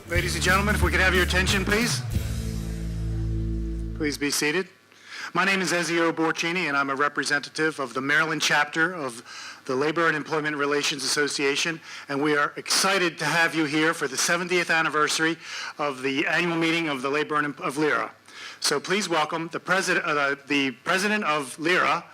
Ladies and gentlemen, if we could have your attention, please. Please be seated. My name is Ezio Borcini, and I'm a representative of the Maryland chapter of the Labor and Employment Relations Association, and we are excited to have you here for the 70th anniversary of the annual meeting of the Labor of LIRA. So please welcome the president of LIRA,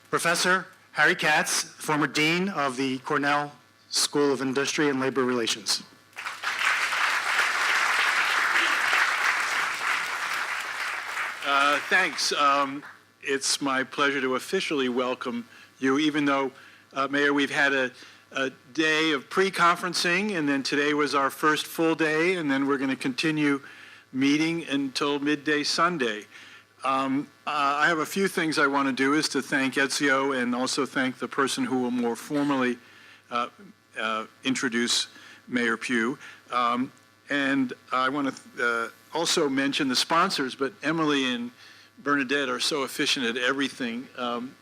Professor Harry Katz, former Dean of the Cornell School of Industry and Labor Relations. Thanks. It's my pleasure to officially welcome you, even though, Mayor, we've had a day of pre-conferencing, and then today was our first full day, and then we're going to continue meeting until midday Sunday. I have a few things I want to do is to thank Ezio and also thank the person who will more formally introduce Mayor Pugh. And I want to also mention the sponsors, but Emily and Bernadette are so efficient at everything.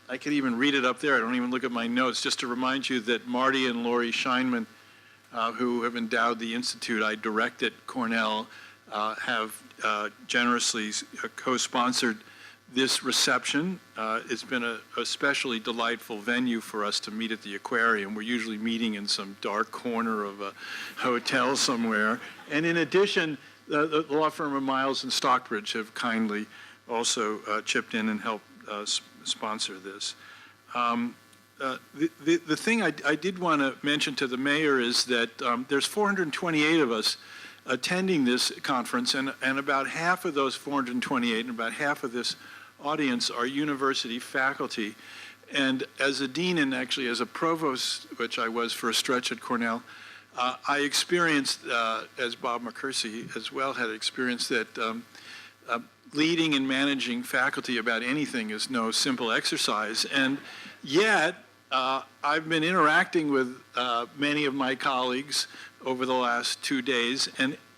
I could even read it up there. I don't even look at my notes, just to remind you that Marty and Lori Scheinman, who have endowed the Institute I direct at Cornell, have generously co-sponsored this reception. It's been a especially delightful venue for us to meet at the aquarium. We're usually meeting in some dark corner of a hotel somewhere. And in addition, the law firm of Miles and Stockbridge have kindly also chipped in and helped sponsor this. The thing I did want to mention to the mayor is that there's 428 of us attending this conference, and about half of those 428 and about half of this audience are university faculty. And as a dean and actually as a provost, which I was for a stretch at Cornell, I experienced, as Bob McCursey as well had experienced, that leading and managing faculty about anything is no simple exercise. And yet, I've been interacting with many of my colleagues over the last 2 days,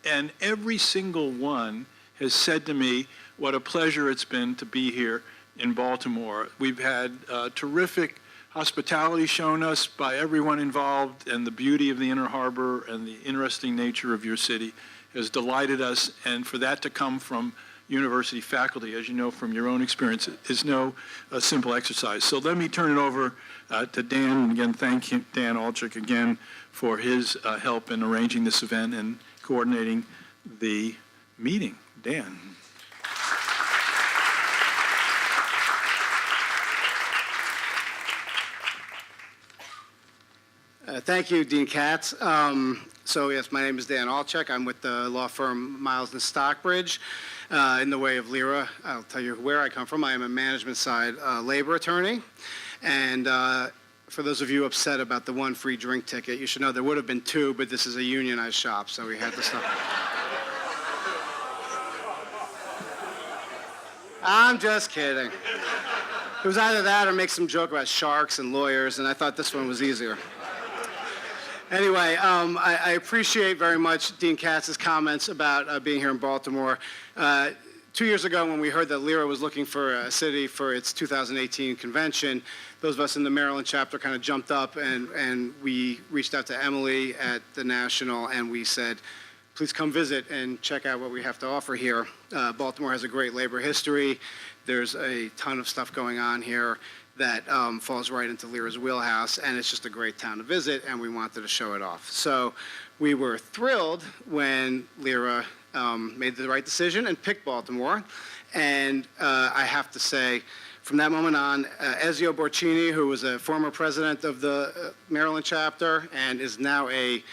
and every single one has said to me what a pleasure it's been to be here in Baltimore. We've had terrific hospitality shown us by everyone involved, and the beauty of the Inner Harbor and the interesting nature of your city has delighted us, and for that to come from university faculty, as you know from your own experience, is no simple exercise. So let me turn it over to Dan, and again, thank you, Dan Alchik, again, for his help in arranging this event and coordinating the meeting. Dan. Thank you, Dean Katz. So yes, my name is Dan Alchik. I'm with the law firm Miles and Stockbridge. In the way of LIRA, I'll tell you where I come from. I am a management side labor attorney. And for those of you upset about the one free drink ticket, you should know there would have been two, but this is a unionized shop, so we had to stop. I'm just kidding. It was either that or make some joke about sharks and lawyers, and I thought this one was easier. Anyway, I appreciate very much Dean Katz's comments about being here in Baltimore. 2 years ago, when we heard that LIRA was looking for a city for its 2018 convention, those of us in the Maryland chapter kind of jumped up, and we reached out to Emily at the National, and we said, please come visit and check out what we have to offer here. Baltimore has a great labor history. There's a ton of stuff going on here that falls right into LIRA's wheelhouse, and it's just a great town to visit, and we wanted to show it off. So we were thrilled when LIRA made the right decision and picked Baltimore, and I have to say, from that moment on, Ezio Borcini, who was a former president of the Maryland chapter and is now a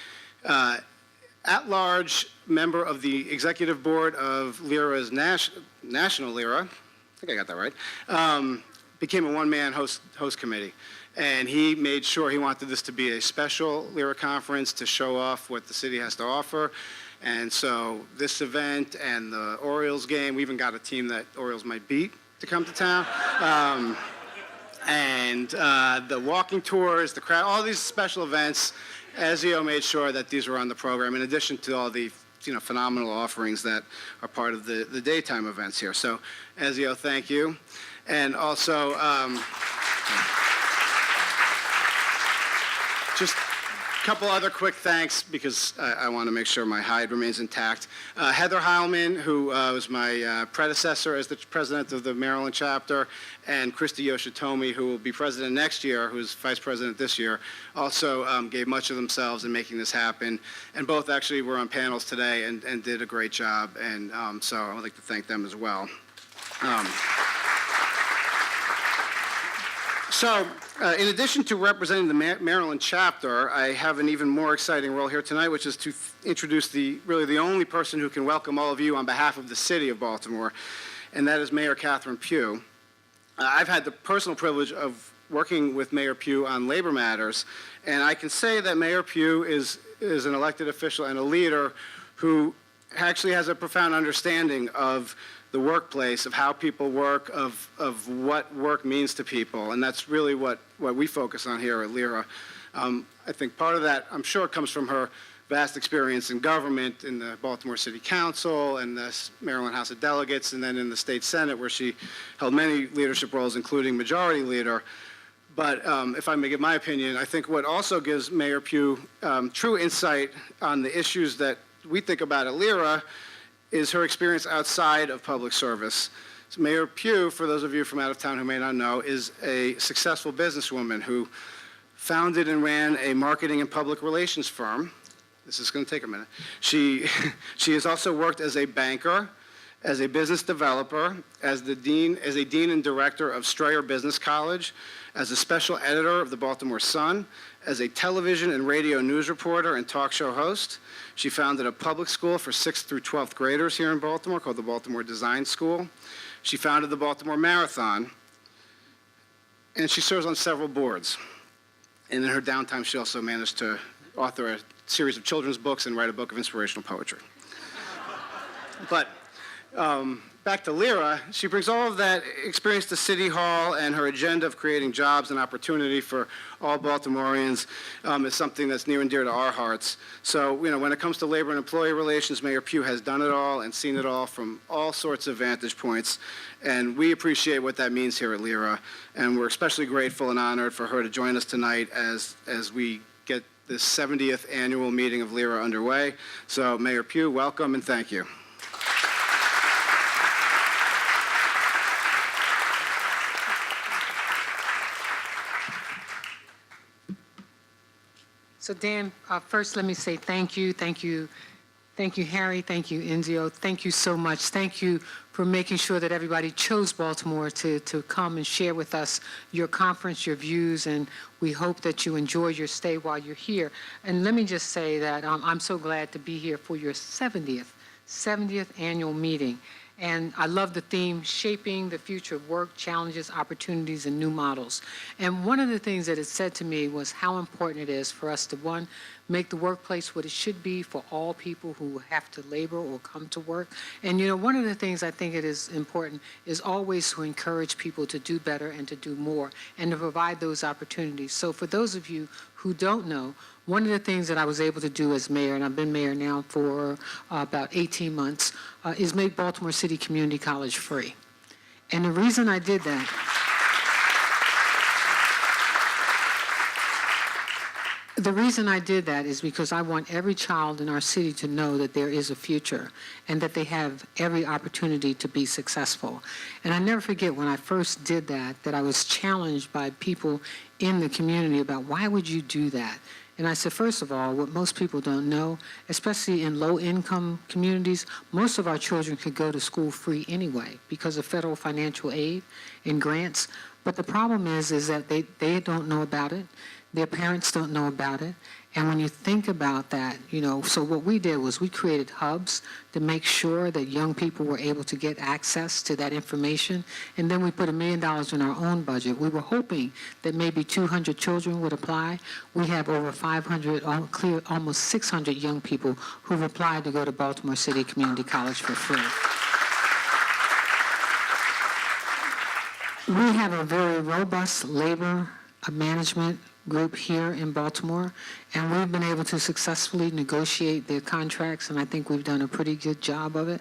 at-large member of the executive board of LIRA's National LIRA, I think I got that right, became a one-man host committee. And he made sure he wanted this to be a special LIRA conference to show off what the city has to offer. And so this event and the Orioles game, we even got a team that Orioles might beat to come to town. And the walking tours, the crowd, all these special events, Ezio made sure that these were on the program, in addition to all the phenomenal offerings that are part of the daytime events here. So, Ezio, thank you. And also, just couple other quick thanks because I want to make sure my hide remains intact. Heather Heilman, who was my predecessor as the president of the Maryland chapter, and Christy Yoshitomi, who will be president next year, who's vice president this year, also gave much of themselves in making this happen. And both actually were on panels today and did a great job. And so I would like to thank them as well. In addition to representing the Maryland chapter, I have an even more exciting role here tonight, which is to introduce really the only person who can welcome all of you on behalf of the city of Baltimore, and that is Mayor Catherine Pugh. I've had the personal privilege of working with Mayor Pugh on labor matters, and I can say that Mayor Pugh is an elected official and a leader who actually has a profound understanding of the workplace, of how people work, of what work means to people, and that's really what we focus on here at LERA. I think part of that, I'm sure, comes from her vast experience in government, in the Baltimore City Council, and the Maryland House of Delegates, and then in the State Senate, where she held many leadership roles, including Majority Leader. But if I may give my opinion, I think what also gives Mayor Pugh true insight on the issues that we think about at LERA is her experience outside of public service. So Mayor Pugh, for those of you from out of town who may not know, is a successful businesswoman who founded and ran a marketing and public relations firm. This is going to take a minute. She has also worked as a banker, as a business developer, as a dean and director of Strayer Business College, as a special editor of the Baltimore Sun, as a television and radio news reporter and talk show host. She founded a public school for 6th through 12th graders here in Baltimore called the Baltimore Design School. She founded the Baltimore Marathon, and she serves on several boards. And in her downtime, she also managed to author a series of children's books and write a book of inspirational poetry. But back to LERA, she brings all of that experience to City Hall, and her agenda of creating jobs and opportunity for all Baltimoreans is something that's near and dear to our hearts. So, when it comes to labor and employee relations, Mayor Pugh has done it all and seen it all from all sorts of vantage points, and we appreciate what that means here at LERA, and we're especially grateful and honored for her to join us tonight as we get this 70th annual meeting of LERA underway. So, Mayor Pugh, welcome and thank you. So Dan, first let me say thank you, Harry, thank you, Enzio, thank you so much. Thank you for making sure that everybody chose Baltimore to come and share with us your conference, your views, and we hope that you enjoy your stay while you're here. And let me just say that I'm so glad to be here for your 70th annual meeting. And I love the theme, Shaping the Future of Work, Challenges, Opportunities, and New Models. And one of the things that it said to me was how important it is for us to, one, make the workplace what it should be for all people who have to labor or come to work. And, one of the things I think it is important is always to encourage people to do better and to do more and to provide those opportunities. So for those of you who don't know, one of the things that I was able to do as mayor, and I've been mayor now for about 18 months, is make Baltimore City Community College free. And the reason I did that, is because I want every child in our city to know that there is a future and that they have every opportunity to be successful. And I never forget when I first did that I was challenged by people in the community about why would you do that? And I said, first of all, what most people don't know, especially in low-income communities, most of our children could go to school free anyway because of federal financial aid and grants. But the problem is that they don't know about it. Their parents don't know about it. And when you think about that, so what we did was we created hubs to make sure that young people were able to get access to that information. And then we put $1 million in our own budget. We were hoping that maybe 200 children would apply. We have over 500, almost 600 young people who've applied to go to Baltimore City Community College for free. We have a very robust labor management group here in Baltimore, and we've been able to successfully negotiate their contracts, and I think we've done a pretty good job of it.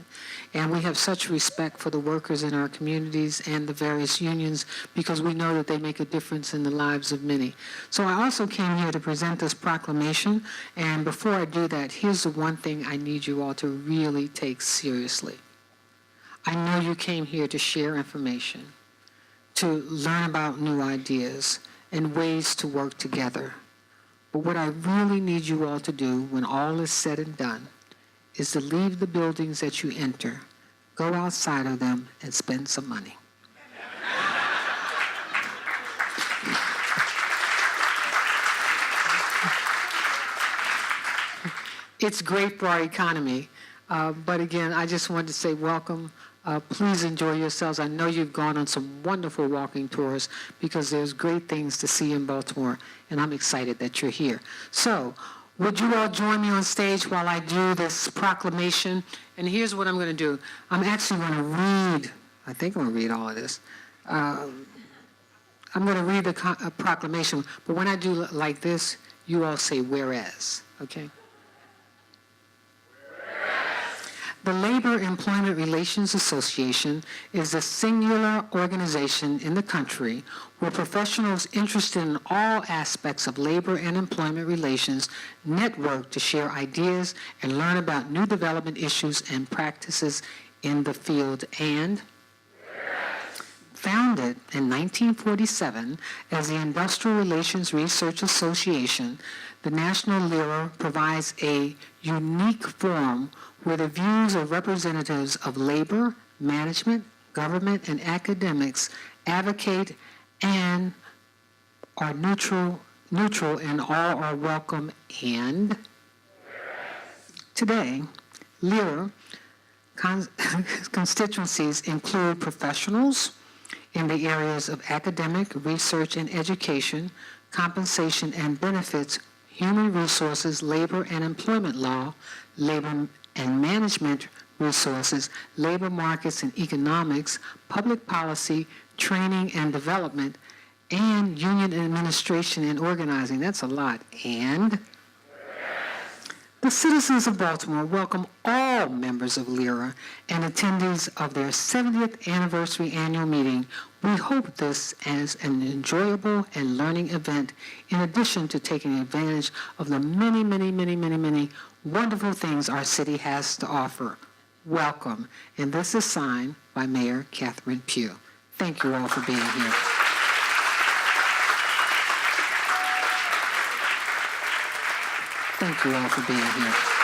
And we have such respect for the workers in our communities and the various unions because we know that they make a difference in the lives of many. So I also came here to present this proclamation, and before I do that, here's the one thing I need you all to really take seriously. I know you came here to share information, to learn about new ideas and ways to work together. But what I really need you all to do when all is said and done is to leave the buildings that you enter, go outside of them, and spend some money. It's great for our economy, but again, I just wanted to say welcome. Please enjoy yourselves. I know you've gone on some wonderful walking tours because there's great things to see in Baltimore, and I'm excited that you're here. So, would you all join me on stage while I do this proclamation? And here's what I'm going to do. I'm actually going to read, I think I'm going to read all of this. I'm going to read the proclamation, but when I do like this, you all say whereas, okay? The Labor Employment Relations Association is a singular organization in the country where professionals interested in all aspects of labor and employment relations network to share ideas and learn about new development issues and practices in the field. And founded in 1947 as the Industrial Relations Research Association, the National LIRA provides a unique forum where the views of representatives of labor, management, government, and academics advocate and are neutral and all are welcome. And today, LIRA constituencies include professionals in the areas of academic, research and education, compensation and benefits, human resources, labor and employment law, labor and management resources, labor markets and economics, public policy, training and development, and union administration and organizing. That's a lot. And the citizens of Baltimore welcome all members of LIRA and attendees of their 70th anniversary annual meeting. We hope this as an enjoyable and learning event, in addition to taking advantage of the many, many, many, many, many wonderful things our city has to offer. Welcome. And this is signed by Mayor Catherine Pugh. Thank you all for being here. Thank you all for being here.